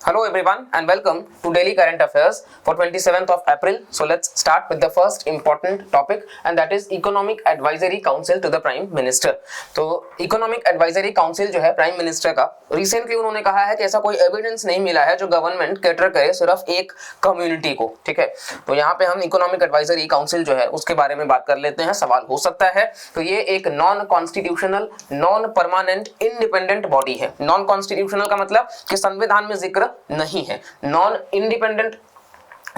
Hello everyone and welcome to Daily Current Affairs for 27th of April. So let's start with the first important topic and that is Economic Advisory Council to the Prime Minister. तो Economic Advisory Council जो है prime minister का recently उन्होंने कहा है कि ऐसा कोई एविडेंस नहीं मिला है जो गवर्नमेंट कैटर करे सिर्फ एक कम्युनिटी को। ठीक है, तो यहाँ पे हम इकोनॉमिक एडवाइजरी काउंसिल जो है उसके बारे में बात कर लेते हैं। सवाल हो सकता है तो ये एक non constitutional non permanent independent body है। नॉन कॉन्स्टिट्यूशनल का मतलब कि संविधान में जिक्र नहीं है, नॉन इंडिपेंडेंट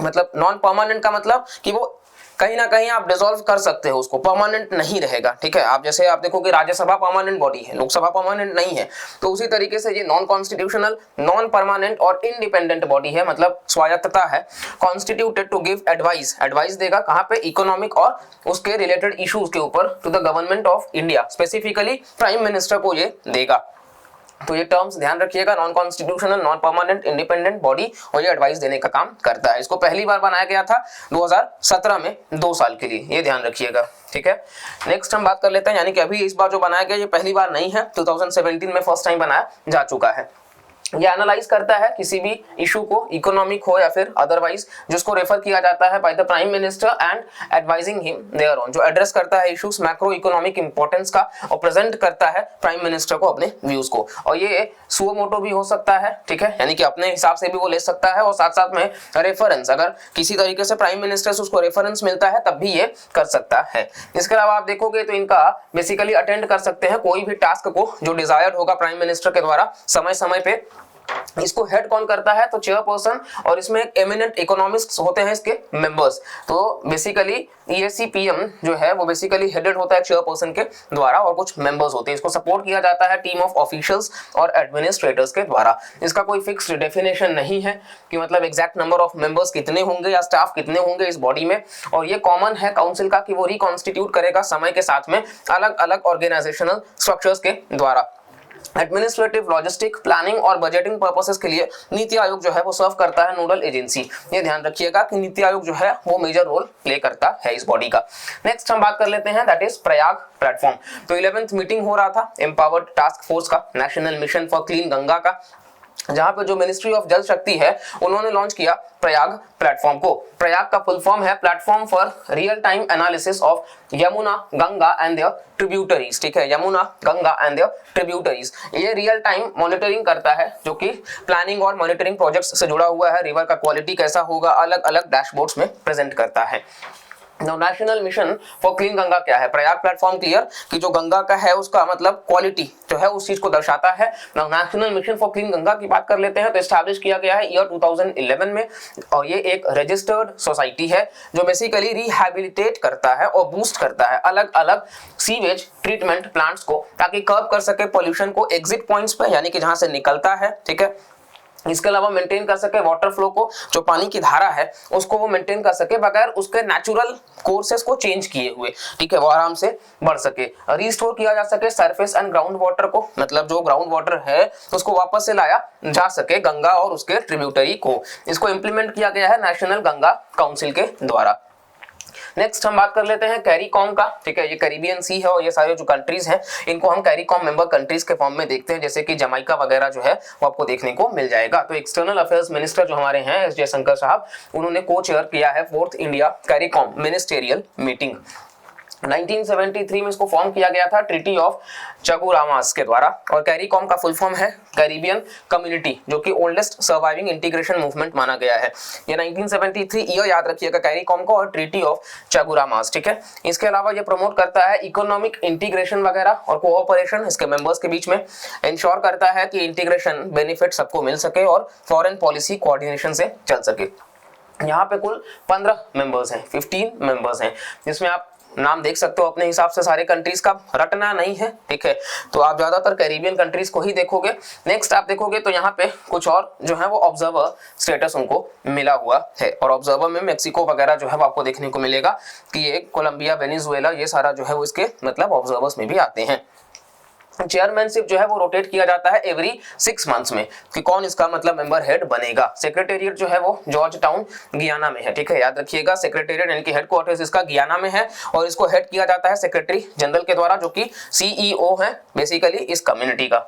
मतलब नॉन परमानेंट का मतलब कि वो कहीं ना कहीं आप डिसॉल्व कर सकते हो, उसको परमानेंट नहीं रहेगा। ठीक है, आप जैसे आप देखो कि राज्यसभा परमानेंट बॉडी है, लोकसभा परमानेंट नहीं है, तो उसी तरीके से ये नॉन कॉन्स्टिट्यूशनल नॉन परमानेंट और इंडिपेंडेंट बॉडी है, मतलब स्वायत्तता है। Constituted to give advice, advice देगा कहां पे, इकोनॉमिक और उसके रिलेटेड इश्यूज के ऊपर to the government of India, specifically prime minister को ये देगा। तो ये टर्म्स ध्यान रखिएगा, non constitutional non permanent independent body, और ये एडवाइस देने का काम करता है। इसको पहली बार बनाया गया था 2017 में 2 साल के लिए, ये ध्यान रखिएगा। ठीक है, नेक्स्ट हम बात कर लेते हैं, यानी कि अभी इस बार जो बनाया गया ये पहली बार नहीं है, 2017 में फर्स्ट टाइम बनाया जा चुका है। ये एनालाइज करता है किसी भी इशू को, इकोनॉमिक हो या फिर अदरवाइज, जिसको रेफर किया जाता है by the prime minister and advising him thereon, जो एड्रेस करता है इश्यूज मैक्रो इकोनॉमिक इंपॉर्टेंस का और प्रेजेंट करता है प्राइम मिनिस्टर को अपने व्यूज को। और ये सुओ मोटो भी हो सकता है, ठीक है, यानी कि अपने हिसाब से भी वो ले सकता है, और साथ साथ में रेफरेंस, अगर किसी तरीके से प्राइम मिनिस्टर से उसको रेफरेंस मिलता है तब भी ये कर सकता है। इसके अलावा आप देखोगे तो इनका बेसिकली अटेंड कर सकते हैं कोई भी टास्क को जो डिजायर्ड होगा प्राइम मिनिस्टर के द्वारा समय समय पे। इसको हेड कौन करता है, तो चेयरपर्सन, और इसमें एक एमिनेंट इकोनॉमिस्ट्स होते हैं इसके मेंबर्स। तो बेसिकली EACPM जो है वो बेसिकली हेडेड होता है चेयरपर्सन के द्वारा, और कुछ मेंबर्स होते हैं। इसको सपोर्ट किया जाता है टीम ऑफ ऑफिशियल्स और एडमिनिस्ट्रेटर्स के द्वारा। इसका कोई फिक्स्ड डेफिनेशन नहीं है कि मतलब एग्जैक्ट नंबर ऑफ मेंबर्स कितने होंगे या स्टाफ कितने होंगे इस बॉडी में, और ये कॉमन है काउंसिल का कि वो रिकॉन्स्टिट्यूट करेगा समय के साथ में अलग अलग ऑर्गेनाइजेशनल स्ट्रक्चर्स के द्वारा। एडमिनिस्ट्रेटिव, लॉजिस्टिक, प्लानिंग और बजटिंग पर्पसेस के लिए नीति आयोग जो है वो सर्व करता है नोडल एजेंसी। ये ध्यान रखिएगा कि नीति आयोग जो है वो मेजर रोल प्ले करता है इस बॉडी का। नेक्स्ट हम बात कर लेते हैं, दैट इज प्रयाग प्लेटफॉर्म। तो 11th मीटिंग हो रहा था एम्पावर्ड टास्क फोर्स का, national mission for clean Ganga का, जहां पे जो मिनिस्ट्री ऑफ जल शक्ति है उन्होंने लॉन्च किया प्रयाग प्लेटफॉर्म को। प्रयाग का फुल फॉर्म है platform for real time analysis of Yamuna, Ganga and their tributaries. ठीक है, Yamuna, Ganga and their tributaries, ये रियल टाइम मॉनिटरिंग करता है, जो कि प्लानिंग और मॉनिटरिंग प्रोजेक्ट्स से जुड़ा हुआ है। रिवर का क्वालिटी कैसा होगा अलग अलग डैशबोर्ड्स में प्रेजेंट करता है। National mission for clean Ganga क्या है, प्रयाग प्लेटफॉर्म क्लियर कि जो गंगा का है उसका मतलब क्वालिटी जो है उस चीज को दर्शाता है। National mission for clean Ganga की बात कर लेते हैं, तो एस्टैब्लिश किया गया है ईयर 2011 में, और ये एक रजिस्टर्ड सोसाइटी है जो बेसिकली रिहैबिलिटेट करता है और बूस्ट करता है अलग अलग सीवेज ट्रीटमेंट प्लांट्स को, ताकि कर्ब कर सके पोल्यूशन को एग्जिट पॉइंट्स पे, यानी कि जहां से निकलता है। ठीक है, इसके अलावा मेंटेन कर सके वाटर फ्लो को, जो पानी की धारा है उसको वो मेंटेन कर सके बगैर उसके नेचुरल कोर्सेस को चेंज किए हुए। ठीक है, वो आराम से बढ़ सके। रिस्टोर किया जा सके सरफेस एंड ग्राउंड वाटर को, मतलब जो ग्राउंड वाटर है उसको वापस से लाया जा सके गंगा और उसके ट्रिब्यूटरी को। इसको इंप्लीमेंट किया गया है नेशनल गंगा काउंसिल के द्वारा। नेक्स्ट हम बात कर लेते हैं कैरीकॉम का। ठीक है, ये कैरिबियन सी है और ये सारे जो कंट्रीज हैं इनको हम कैरीकॉम मेंबर कंट्रीज के फॉर्म में देखते हैं, जैसे कि जमाइका वगैरह जो है वो आपको देखने को मिल जाएगा। तो एक्सटर्नल अफेयर्स मिनिस्टर जो हमारे हैं एस जयशंकर साहब, उन्होंने को चेयर किया है 4th India CARICOM ministerial meeting. 1973 में इसको फॉर्म किया गया था ट्रीटी ऑफ चगुरामास के द्वारा, और कैरीकॉम का फुल फॉर्म है कैरिबियन कम्युनिटी, जो कि ओल्डेस्ट सर्वाइविंग इंटीग्रेशन मूवमेंट माना गया है। ये 1973 ईयर याद रखिएगा कैरीकॉम को, और ट्रीटी ऑफ चगुरामास। ठीक है, इसके अलावा ये प्रमोट करता है इकोनॉमिक इंटीग्रेशन वगैरह और कोऑपरेशन इसके मेंबर्स के बीच में, इंश्योर करता है कि इंटीग्रेशन बेनिफिट सबको मिल सके और फॉरेन पॉलिसी कोऑर्डिनेशन से चल सके। यहाँ पे कुल 15 मेंबर्स हैं, 15 मेंबर्स हैं, जिसमें आप नाम देख सकते हो अपने हिसाब से, सारे कंट्रीज का रटना नहीं है। ठीक है, तो आप ज्यादातर कैरिबियन कंट्रीज को ही देखोगे। नेक्स्ट आप देखोगे तो यहाँ पे कुछ और जो है वो ऑब्जर्वर स्टेटस उनको मिला हुआ है, और ऑब्जर्वर में मेक्सिको वगैरह जो है वो आपको देखने को मिलेगा कि ये कोलंबिया, वेनेजुएला, ये सारा जो है वो इसके मतलब ऑब्जर्वर्स में भी आते हैं। चेयरमैनशिप जो है वो रोटेट किया जाता है एवरी 6 मंथ्स में, कि कौन इसका मतलब मेंबर हेड बनेगा। सेक्रेटेरिएट जो है वो जॉर्ज टाउन गियाना में है। ठीक है, याद रखिएगा सेक्रेटेरिएट यानी कि हेडक्वार्टर्स इसका गियाना में है, और इसको हेड किया जाता है सेक्रेटरी जनरल के द्वारा, जो कि CEO है बेसिकली इस कम्युनिटी का।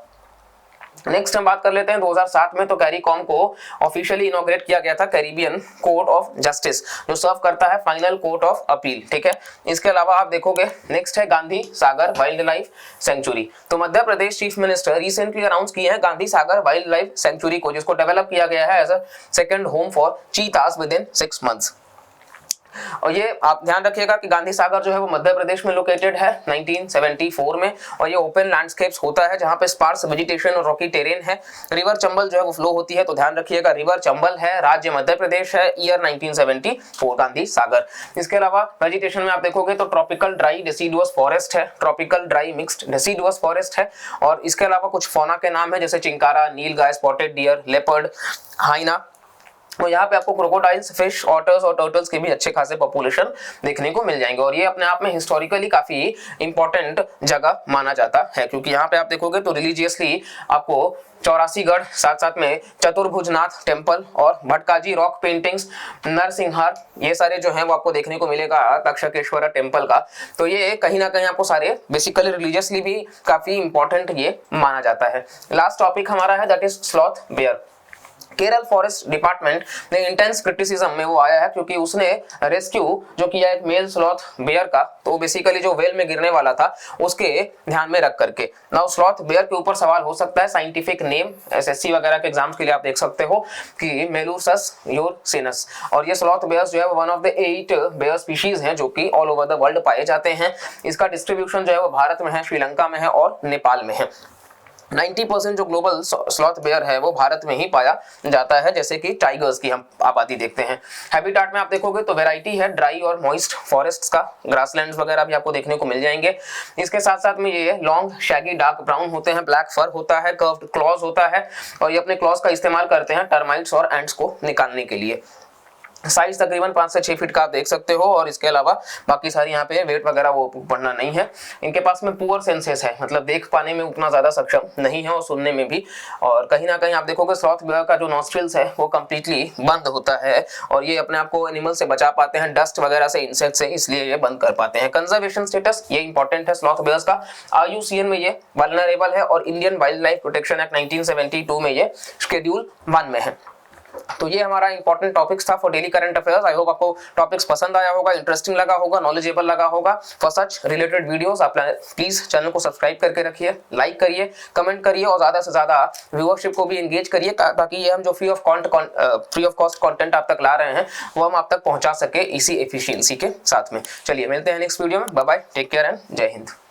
नेक्स्ट हम बात कर लेते हैं 2007 में, तो कैरिकॉम को ऑफिशियली इनॉग्रेट किया गया था, कैरिबियन कोर्ट ऑफ जस्टिस, जो सर्व करता है फाइनल कोर्ट ऑफ अपील, ठीक है। इसके अलावा आप देखोगे नेक्स्ट है Gandhi Sagar wildlife sanctuary. तो Madhya Pradesh chief minister recently announce किए हैं Gandhi Sagar wildlife sanctuary को, जिसको डेवलप किया गया है as a second home for cheetahs within 6 months. और ये आप ध्यान रखिएगा कि गांधी सागर जो है वो मध्य प्रदेश में लोकेटेड है 1974 में, और ये ओपन लैंडस्केप्स होता है जहां पे स्पार्स वेजिटेशन और रॉकी टेरेन है। रिवर चंबल जो है वो फ्लो होती है, तो ध्यान रखिएगा रिवर चंबल है, राज्य मध्य प्रदेश है, ईयर 1974 गांधी सागर। इसके अलावा वेजिटेशन में आप देखोगे तो ट्रॉपिकल ड्राई डेसिडुअस फॉरेस्ट है, tropical dry mixed deciduous forest है, और इसके अलावा कुछ फौना के नाम है जैसे चिंकारा, नीलगाय, स्पॉटेड डियर, लेपर्ड, हाइना। तो यहाँ पे आपको क्रोकोडाइल्स, फिश, ऑटर्स और टर्टल्स के भी अच्छे खासे पॉपुलेशन देखने को मिल जाएंगे। और ये अपने आप में हिस्टोरिकली काफी इंपॉर्टेंट जगह माना जाता है, क्योंकि यहाँ पे आप देखोगे तो रिलीजियसली आपको 84गढ़, साथ साथ में चतुर्भुजनाथ टेम्पल और भटकाजी रॉक पेंटिंग्स, नरसिंहार, ये सारे जो हैं वो आपको देखने को मिलेगा तक्षकेश्वर टेम्पल का। तो ये कहीं ना कहीं आपको सारे बेसिकली रिलीजियसली भी काफी इंपॉर्टेंट ये माना जाता है। लास्ट टॉपिक हमारा है that is sloth bear. Kerala forest department ने इंटेंस क्रिटिसिज्म में वो आया है क्योंकि उसने रेस्क्यू जो किया एक मेल स्लॉथ बेयर का, तो बेसिकली जो वेल में गिरने वाला था उसके ध्यान में रख करके। नाउ स्लॉथ बेयर के ऊपर सवाल हो सकता है, साइंटिफिक नेम एसएससी वगैरह के एग्जाम्स के लिए आप देख सकते हो कि मेलुसस यूरसिनस, और ये स्लॉथ बेयर्स जो है वो one of the 8 bear species हैं जो कि ऑल ओवर द वर्ल्ड पाए जाते हैं। इसका डिस्ट्रीब्यूशन जो है वो भारत में है, श्रीलंका में है और नेपाल में है। 90% जो ग्लोबल स्लॉथ बेयर है वो भारत में ही पाया जाता है, जैसे कि टाइगर्स की हम आबादी देखते हैं। हैबिटाट में आप देखोगे तो वैरायटी है ड्राई और मॉइस्ट फॉरेस्ट्स का, ग्रासलैंड्स वगैरह भी आपको देखने को मिल जाएंगे। इसके साथ साथ में ये लॉन्ग शैगी डार्क ब्राउन होते हैं, ब्लैक फर होता है, कर्व्ड क्लॉज होता है, और ये अपने क्लॉज का इस्तेमाल करते हैं टर्माइट्स और एंट्स को निकालने के लिए। साइज तकरीबन 5 से 6 फीट का आप देख सकते हो, और इसके अलावा बाकी सारी यहाँ पे वेट वगैरह वो पढ़ना नहीं है। इनके पास में पुअर सेंसेस है, मतलब देख पाने में उतना ज्यादा सक्षम नहीं है और सुनने में भी। और कहीं ना कहीं आप देखोगे स्लॉथ बेयर का जो नॉस्ट्रिल्स है वो कम्प्लीटली बंद होता है, और ये अपने आप को एनिमल से बचा पाते हैं, डस्ट वगैरह से, इंसेक्ट से, इसलिए ये बंद कर पाते हैं। कंजर्वेशन स्टेटस ये इंपॉर्टेंट है स्लॉथ बेयर्स का, IUCN में ये वल्नरेबल है और Indian wild life protection act 1972 में ये शेड्यूल 1 में है। तो ये हमारा इंपॉर्टेंट टॉपिक्स था for daily current affairs. I hope आपको टॉपिक्स पसंद आया होगा, इंटरेस्टिंग लगा होगा, नॉलेजेबल लगा होगा। फॉर सच रिलेटेड वीडियोस आप प्लीज चैनल को सब्सक्राइब करके रखिए, लाइक करिए, कमेंट करिए और ज्यादा से ज्यादा व्यूअरशिप को भी एंगेज करिए, ताकि ये हम जो फ्री ऑफ कॉस्ट कंटेंट आप तक ला रहे हैं वो हम आप तक पहुंचा सके इसी एफिशिएंसी के साथ में। चलिए मिलते हैं नेक्स्ट वीडियो में, bye bye, take care and Jai Hind.